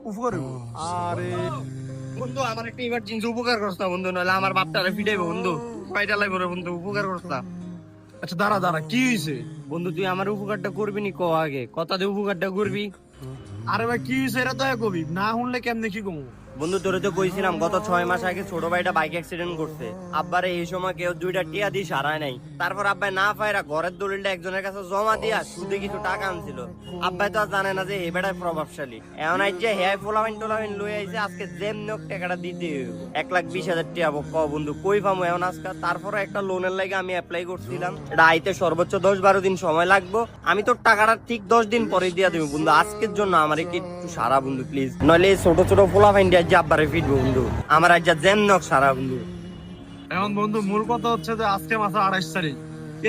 উপকার হইব। আরে বন্ধু আমার একটা ইমার্জেন্সি উপকার করছ না বন্ধু, নাহলে আমার বাপটারে ফিটাইবো বন্ধু, কয়টা লাগবে রে বন্ধু, উপকার করছ না। আচ্ছা দাঁড়া দাঁড়া, কি হয়েছে? বন্ধু তুই আমার উপকারটা করবি নি, ক আগে কথা দিয়ে উপকারটা করবি। আরে ভাই কি হয়েছে এটা তো কবি না শুনলে কেমনে কি কমু? বন্ধু তোরে তো কইছিলাম গত 6 মাস আগে ছোট ভাইটা বাইক অ্যাক্সিডেন্ট করছে, আব্বারে এই সময় কেউ 2টা টিয়া দিয়ে সারায় নাই। তারপর আব্বাই না পায়রা ঘরের দলিলটা একজনের কাছে জমা দিয়া সুদে কিছু টাকা আনছিল। আব্বাই তো আর জানে না যে এই বেটায় প্রভাবশালী, এমন আই যে হেয়াই ফোলামেন্ট লই আইছে, আজকে যেমনি হোক টাকাটা দিতে হইব। 1,20,000 টাকা ক বন্ধু কই পামু এখন আজকে? তারপরে একটা লোনের লাগে আমি অ্যাপ্লাই করছিলাম, এটা আইতে সর্বোচ্চ 10-12 দিন সময় লাগবে। আমি তোর টাকাটা ঠিক 10 দিন পরে দিয়া দেবো বন্ধু, আজকের জন্য আমার একটু সারা বন্ধু প্লিজ, নইলে এই ছোট ছোট ফোলামেন্ট আব্বারে ফিটবো বন্ধু, আমার আজ যেমন হোক সারা বন্ধু। এখন বন্ধু মূল কথা হচ্ছে যে আজকে মাসে 28 তারিখ,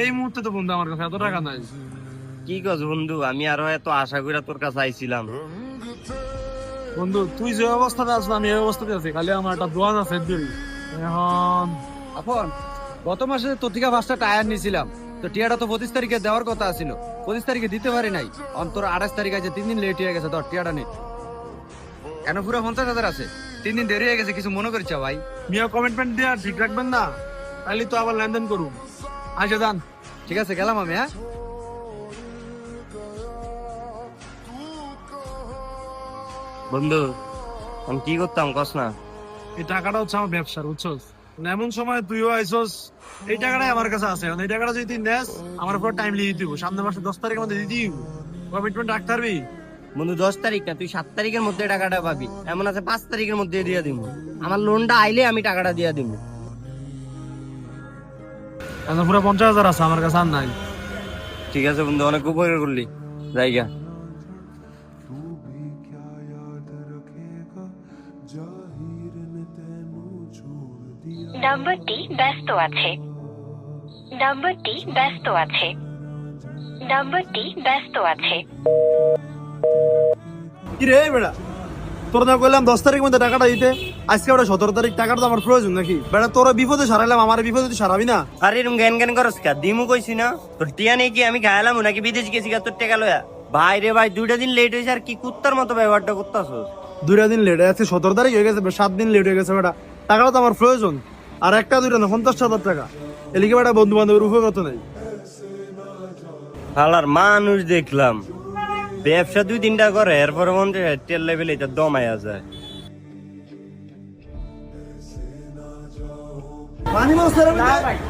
এই মুহূর্তে তো বন্ধু আমার কাছে এত টাকা নাই। কি কস বন্ধু, আমি আরো এত আশা করে তোর কাছে আইছিলাম। বন্ধু তুই যে অবস্থাতে আছিস আমি এই অবস্থাতে আছি, খালি আমার একটা দোয়ান আছে দিবি। এখন আপন গত মাসে তোর থেকে 5টা টায়ার নিয়েছিলাম, তো টিয়াটা তো 25 তারিখে দেওয়ার কথা ছিল, 25 তারিখে দিতে পারি নাই। অন্তর 28 তারিখ আছে, 3 দিন লেট হয়ে গেছে। ধর টিয়াটা নে, কেন পুরো 50,000 আছে, 3 দিন দেরি হয়ে গেছে, কিছু মনে করছ ভাই? মিয়া কমিটমেন্ট দিয়ে ঠিক রাখবেন না, তাহলে তো আবার লেনদেন করুন। আচ্ছা যান, ঠিক আছে গেলাম আমি। হ্যাঁ বন্ধু আমি কি করতাম কস না? এই টাকাটা হচ্ছে আমার ব্যবসার, বুঝছস? এমন সময় তুইও আইসস, এই টাকাটাই আমার কাছে আছে। এই টাকাটা যদি তুই নেস আমার উপর টাইম লিয়ে দিব, সামনের মাসে 10 তারিখের মধ্যে দিয়ে দিব। কমিটমেন্ট রাখতে পারবি? বন্ধু 10 তারিখ না, তুই 7 তারিখের মধ্যে টাকাটা পাবি, এমন আছে 5 তারিখের মধ্যে দিয়ে দিব। আমার লোনটা আইলে আমি টাকাটা দিয়ে দিব। এখন পুরো 50,000 আছে আমার কাছে, আর নাই। ঠিক আছে বন্ধু, অনেক উপকার করলি, জায়গা। নাম্বারটি ব্যস্ত আছে, নাম্বারটি ব্যস্ত আছে, নাম্বারটি ব্যস্ত আছে। কি রে বেড়া, তোর না কইলাম 10 তারিখের মধ্যে টাকাটা দিতে, আজকে ওটা 17 তারিখ, টাকাটা তো আমার প্রয়োজন নাকি? বেড়া তোরা বিপদে সারাইলাম, আমার বিপদে তুই সারাবি না? আরে এরকম জ্ঞান জ্ঞান করস কা? দিমু কইছি না তোর টিয়া নেই কি আমি খাইলাম নাকি বিদেশ গেছি গা তোর টাকা লয়া? ভাই রে ভাই 2টা দিন লেট হয়েছে, আর কি কুত্তার মতো ব্যবহারটা করতেছস? 2টা দিন লেট আছে, 17 তারিখ হয়ে গেছে, 7 দিন লেট হয়ে গেছে। বেটা টাকাটা তো আমার প্রয়োজন, আর একটা 2টা না 50,000 টাকা। এলিকে বেটা বন্ধু বান্ধবের উপকার তো নাই। হালার মানুষ দেখলাম ব্যবসা 2-3টা করে, এরপরে মনে তেল লেভেলে এটা দমায়া যায়। পানি মাছ ধরে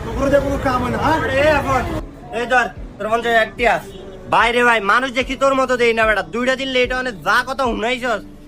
পুকুরে দিয়ে কোনো কাম হয় না। এই ধর তোর মনে একটি আস। ভাই রে ভাই মানুষ দেখি তোর মতো দেই না বেটা, 2টা দিন লেট হলে যা কথা শুনাইছস